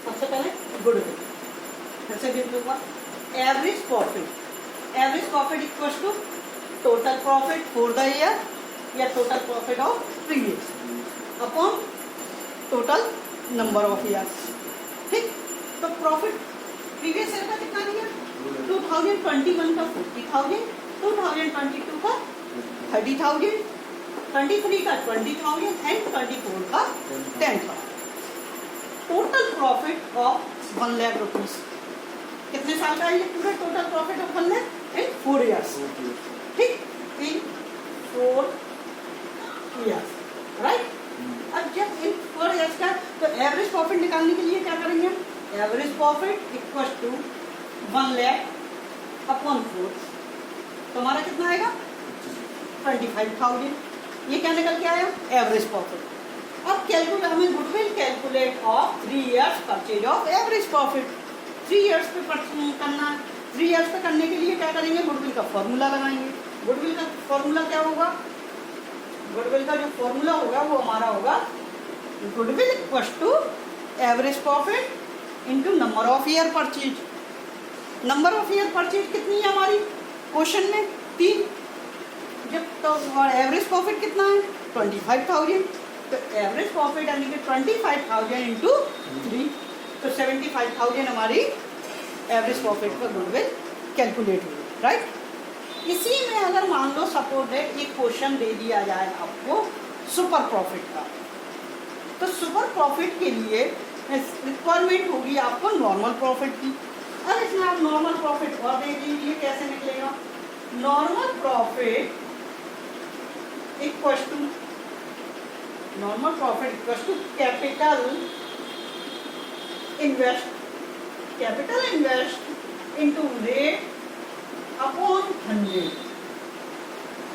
सबसे पहले गुडविल, फिर से देख लूँगा average profit equals to total profit for the year या total profit of previous upon total number of years. ठीक, तो प्रॉफिट प्रीवियस ईयर का कितना दिया, 2021 का 40,000, 2022 का 30,000, 23 का 20,000 एंड 24 का 10,000। Total profit of 1 lakh rupees. कितने साल का है ये पूरा total profit of 1 lakh in 4 years. ठीक, इन 4 ईयर्स, राइट। अब जब इन 4 ईयर्स का तो एवरेज प्रॉफिट निकालने के लिए क्या करेंगे, average profit equal to 1 lakh upon 4, तो हमारा कितना आएगा 25,000। ये क्या निकल के आया, एवरेज प्रॉफिट। अब कैलकुलेट हमें goodwill calculate of 3 years purchase of average profit. 3 years पे करना है। 3 इयर्स पे करने के लिए क्या करेंगे, गुडविल का फॉर्मूला लगाएंगे। गुडविल का फॉर्मूला क्या होगा, गुडविल का जो फॉर्मूला होगा वो हमारा होगा goodwill equal to average profit into number of year purchase. Number of year purchase कितनी है हमारी क्वेश्चन में 3, जब तो एवरेज प्रॉफिट कितना है 25,000, तो एवरेज प्रॉफिट यानी कि 25,000 इंटू 3, तो 75,000 हमारी एवरेज प्रॉफिट का गुडविल कैलकुलेट हुई, राइट। इसी में अगर मान लो सपोज है एक क्वेश्चन दे दिया जाए आपको सुपर प्रॉफिट का, तो सुपर प्रॉफिट के लिए रिक्वायरमेंट होगी आपको नॉर्मल प्रॉफिट की। अब इसमें आप नॉर्मल प्रॉफिट और देख लीजिए कैसे निकलेगा। Normal profit equal to capital invest into rate upon 100।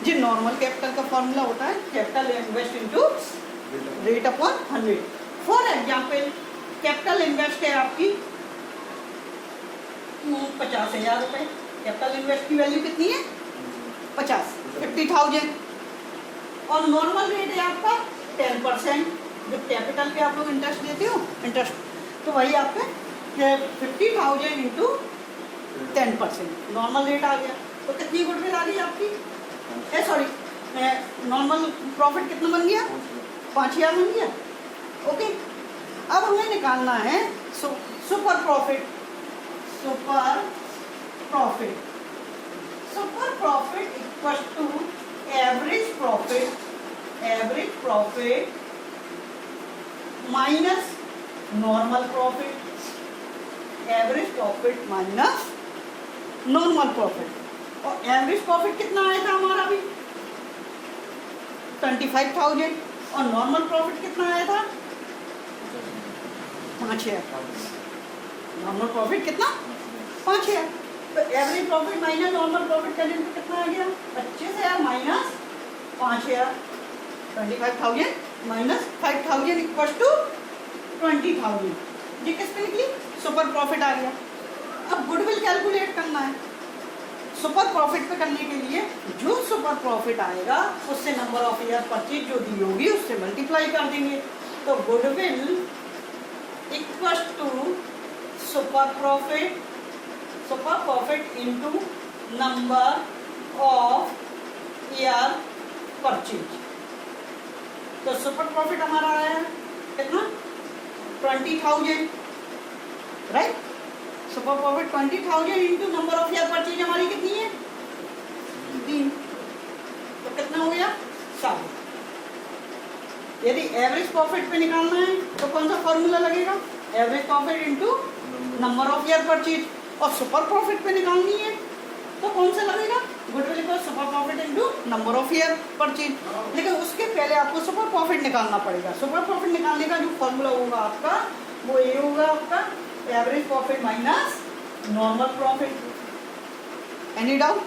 जी नॉर्मल कैपिटल का फॉर्मूला होता है capital invest into rate upon 100। For example capital invest है आपकी 50,000 रुपये। कैपिटल इन्वेस्ट की वैल्यू कितनी है 50,000 और नॉर्मल रेट है आपका 10%। जो कैपिटल पे आप लोग इंटरेस्ट देते हो इंटरेस्ट, तो वही आपका 50,000 इंटू 10% नॉर्मल रेट आ गया। तो कितनी गुडविल आ गई आपकी, सॉरी नॉर्मल प्रॉफिट कितना बन गया 5,000 बन गया। ओके, अब हमें निकालना है super profit. Super profit equal to average profit minus normal profit, average profit minus normal profit. और एवरेज प्रॉफिट कितना आया था हमारा अभी 25,000 और नॉर्मल प्रॉफिट कितना आया था 5,000। नॉर्मल प्रॉफिट कितना 5,000, तो average profit minus normal profit करने में कितना आ गया 25,000 माइनस 5,000। 25,000 minus 5,000 equal to 20,000। ये किस पे निकली, सुपर प्रॉफिट आ गया। अब गुडविल कैलकुलेट करना है। सुपर प्रॉफिट पे करने के लिए जो सुपर प्रॉफिट आएगा उससे नंबर ऑफ ईयर परचेज जो दी होगी उससे मल्टीप्लाई कर देंगे। तो goodwill equal to super profit into number of year purchase. तो सुपर प्रॉफिट हमारा आया है कितना 20,000, right. Super profit 20,000 into number of year purchase हमारी कितनी है 3, तो कितना हो गया 7। यदि एवरेज प्रॉफिट पे निकालना है तो कौन सा फॉर्मूला लगेगा, average profit into number of year purchase. और सुपर प्रॉफिट पे निकालनी है तो कौन सा लगेगा, goodwill equal super profit into number of year purchase. लेकिन उसके पहले आपको सुपर प्रॉफिट निकालना पड़ेगा। सुपर प्रॉफिट निकालने का जो फॉर्मूला होगा आपका वो ये होगा आपका average profit minus normal profit. Any doubt?